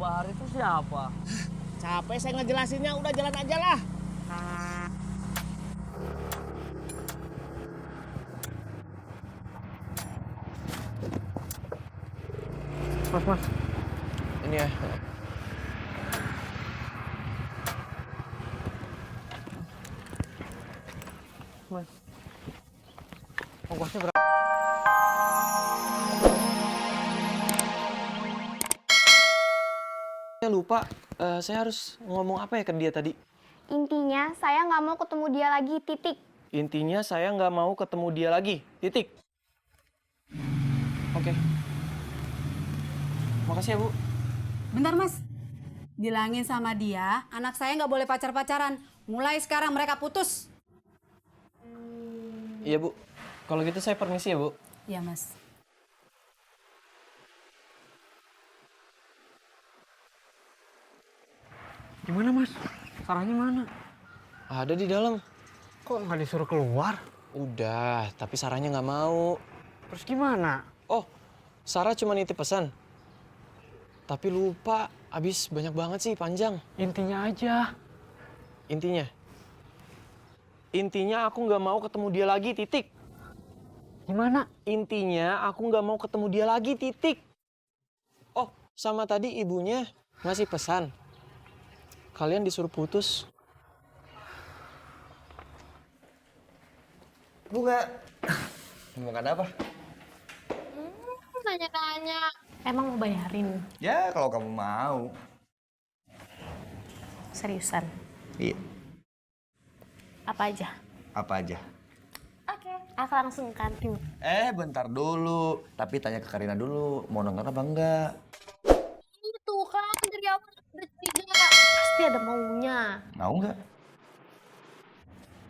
Bahar itu siapa? Capek saya ngejelasinnya, udah jalan aja lah. Mas. Ini ya. Mas. Ongkosnya berapa? Saya lupa, saya harus ngomong apa ya ke dia tadi? Intinya, saya nggak mau ketemu dia lagi, titik. Intinya saya nggak mau ketemu dia lagi, titik. Oke. Makasih ya, Bu. Bentar, Mas. Bilangin sama dia, anak saya nggak boleh pacar-pacaran. Mulai sekarang mereka putus. Iya, Bu. Kalau gitu saya permisi ya, Bu. Iya, Mas. Gimana mas? Sarahnya mana? Ada di dalam. Kok nggak disuruh keluar? Udah, tapi Sarahnya nggak mau. Terus gimana? Oh, Sarah cuma nitip pesan. Tapi lupa, abis banyak banget sih, panjang. Intinya aja. Intinya? Intinya aku nggak mau ketemu dia lagi, titik. Gimana? Intinya aku nggak mau ketemu dia lagi, titik. Oh, sama tadi ibunya ngasih pesan. Kalian disuruh putus. Bunga. Mau makan apa? Tanya-tanya. Emang mau bayarin? Ya, kalau kamu mau. Seriusan? Iya. Apa aja? Apa aja? Oke. Aku langsung ke kantin. Bentar dulu. Tapi tanya ke Karina dulu, mau nonton apa enggak? Itu kan dari awal udah curiga. Pasti ada maunya. Mau enggak?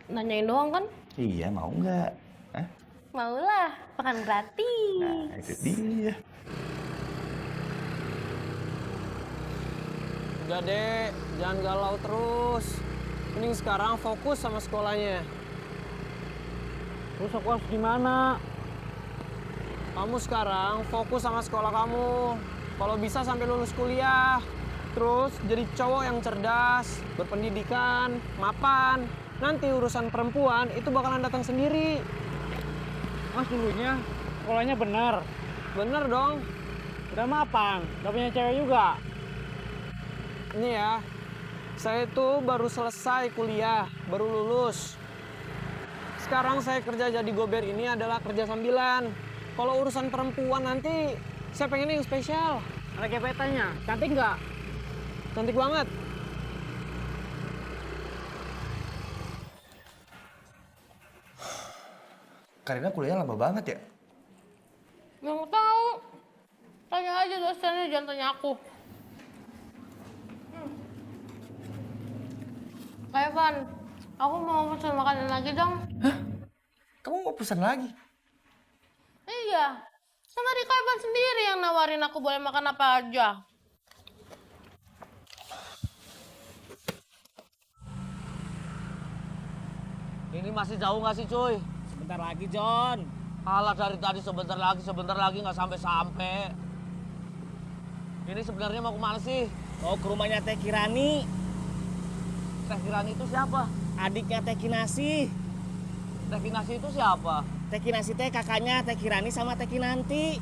Nanyain doang kan? Iya, mau enggak? Hah? Maulah, makan gratis. Nah, itu dia. Udah deh, jangan galau terus. Mending sekarang fokus sama sekolahnya. Terus aku harus gimana? Kamu sekarang fokus sama sekolah kamu. Kalau bisa sampai lulus kuliah. Terus jadi cowok yang cerdas, berpendidikan, mapan. Nanti urusan perempuan itu bakalan datang sendiri. Mas dulunya sekolahnya bener. Bener dong. Udah mapan, gak punya cewek juga. Ini ya, saya tuh baru selesai kuliah, baru lulus. Sekarang saya kerja jadi gober ini adalah kerja sambilan. Kalau urusan perempuan nanti, saya pengen yang spesial. Ada gebetannya, cantik nggak? Cantik banget. Karina kuliahnya lama banget ya? Yang tahu. Tanya aja dosennya, jangan tanya aku. Evan, aku mau pesan makanan lagi dong. Kamu mau pesan lagi? Iya, kan tadi Kak Evan sendiri yang nawarin aku boleh makan apa aja. Ini masih jauh nggak sih, cuy? Sebentar lagi, John. Alah, dari tadi sebentar lagi nggak sampai-sampai. Ini sebenarnya mau kemana sih? Mau ke rumahnya Teh Kirani. Teh Kirani itu siapa? Adiknya Teh Kinasi. Teh Kinasi itu siapa? Teh Kinasi teh kakaknya Teh Kirani sama Teh Kinanti.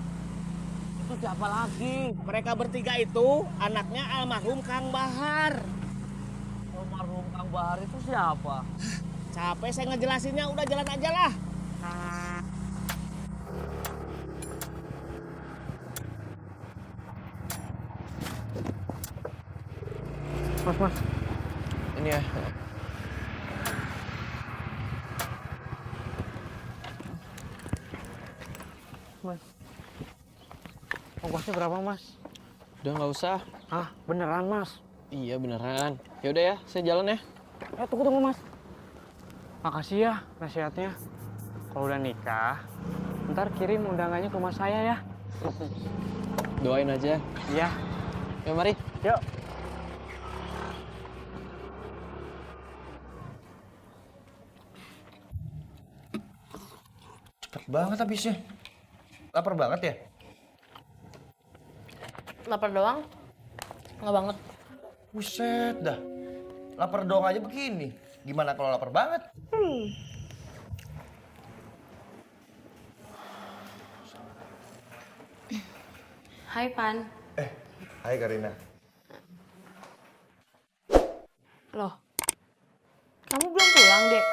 Itu siapa lagi? Mereka bertiga itu anaknya almarhum Kang Bahar. Almarhum Kang Bahar itu siapa? Capek saya ngejelasinnya, udah jalan aja lah. Mas. Ini ya. Mas. Ongkosnya berapa mas? Udah nggak usah. Ah, beneran mas? Iya beneran. Ya udah ya, saya jalan ya. Tunggu mas. Makasih ya nasihatnya. Kalau udah nikah, ntar kirim undangannya ke rumah saya ya. Doain aja. Iya. Ya mari. Yuk. Cepet banget habisnya. Lapar banget ya? Lapar doang? Nggak banget. Buset dah. Lapar doang aja begini. Gimana kalau lapar banget? Hai, Pan. Hai Karina. Loh, kamu belum pulang, Dek?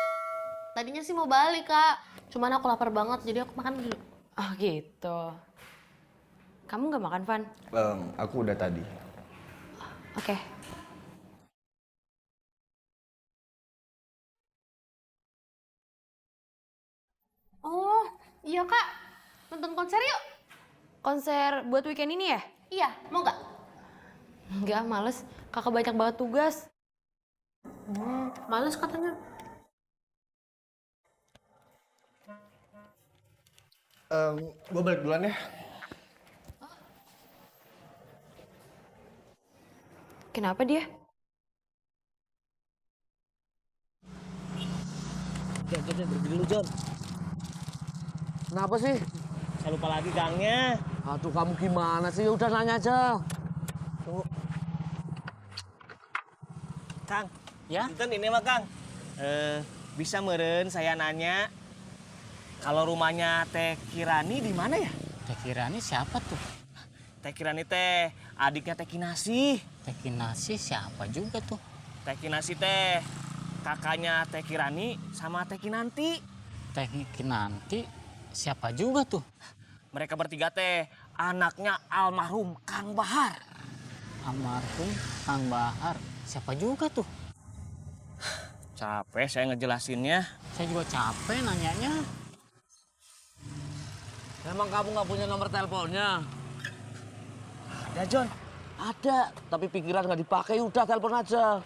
Tadinya sih mau balik, Kak. Cuman aku lapar banget, jadi aku makan dulu. Oh gitu. Kamu nggak makan, Van? Aku udah tadi. Oke. Oh, iya, Kak. Nonton konser yuk. Konser buat weekend ini ya? Iya, mau nggak? Enggak, males. Kakak banyak banget tugas. Males katanya. Gue balik duluan ya. Kenapa dia? Jon, pergi dulu, Jon. Kenapa sih? Saya lupa lagi gangnya. Aduh, kamu gimana sih? Udah nanya aja. Tunggu. Kang, Ya? Enten ini mah Kang. Bisa meren saya nanya, kalau rumahnya Teh Kirani di mana ya? Teh Kirani siapa tuh? Teh Kirani teh adiknya Teh Kinasi. Teh Kinasi siapa juga tuh? Teh Kinasi teh kakaknya Teh Kirani sama Teh Kinanti. Teh Kinanti siapa juga tuh? Mereka bertiga teh anaknya almarhum Kang Bahar. Almarhum Kang Bahar. Siapa juga tuh? Capek saya ngejelasinnya. Saya juga capek nanyanya. Emang kamu nggak punya nomor teleponnya? Ada John. Ada, tapi pikiran nggak dipakai. Udah telepon aja.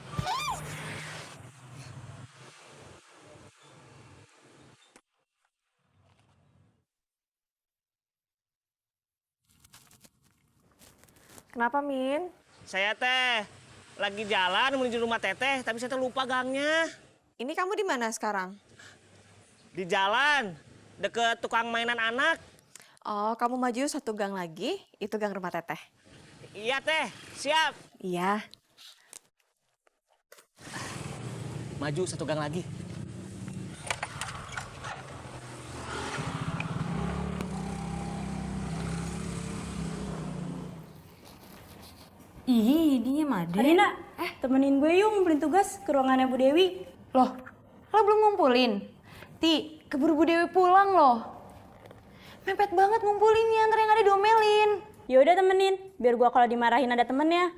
Kenapa, Min? Saya teh lagi jalan menuju rumah Teteh, tapi saya teh lupa gangnya. Ini kamu di mana sekarang? Di jalan, deket tukang mainan anak. Oh, kamu maju 1 gang lagi, itu gang rumah Teteh. Iya teh, siap. Iya. Maju 1 gang lagi. Ih, dia Made. Karina, temenin gue yuk ngumpulin tugas ke ruangannya Bu Dewi. Loh, lo belum ngumpulin? Ti, keburu Bu Dewi pulang loh. Mepet banget ngumpulinnya, ntar yang ada diomelin. Ya udah temenin, biar gua kalau dimarahin ada temennya.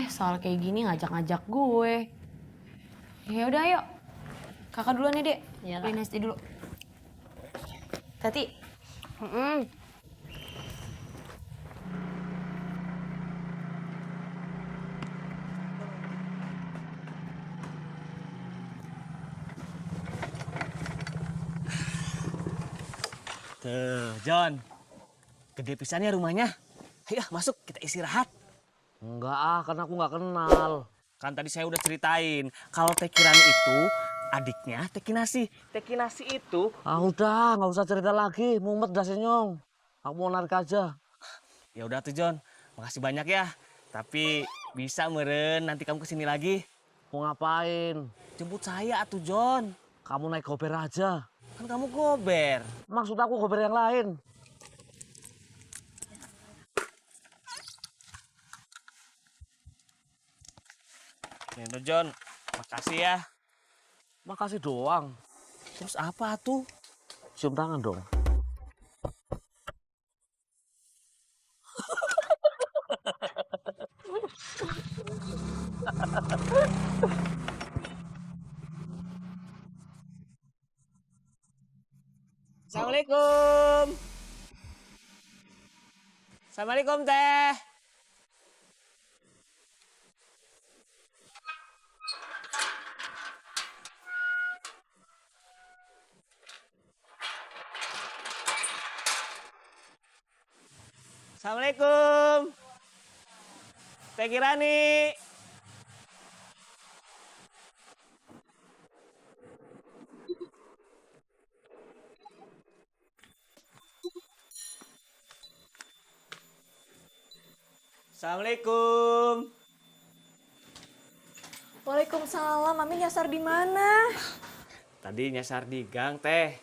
Soal kayak gini ngajak-ngajak gue. Ya udah ayo. Kakak duluan ya, Dek. Iya, Kak. Beliin SD dulu. Tati. Tuh, John. Gede pisannya rumahnya. Ayo masuk, kita istirahat. Enggak ah, karena aku nggak kenal. Kan tadi saya udah ceritain, kalau Teh Kirani itu adiknya Teh Kinasi. Teh Kinasi itu... Ah udah, nggak usah cerita lagi. Mumet dah senyum. Aku mau narik aja. Ya udah tuh John, makasih banyak ya. Tapi bisa meren nanti kamu kesini lagi. Mau ngapain? Jemput saya atuh John. Kamu naik gober aja. Kan kamu gober. Maksud aku gober yang lain. Nih tuh John, makasih ya. Makasih doang. Terus apa tuh? Cium tangan dong. Assalamualaikum. Assalamualaikum Teh. Assalamualaikum. Teh Kirani. Assalamualaikum. Waalaikumsalam, Mami nyasar di mana? Tadi nyasar di gang, Teh.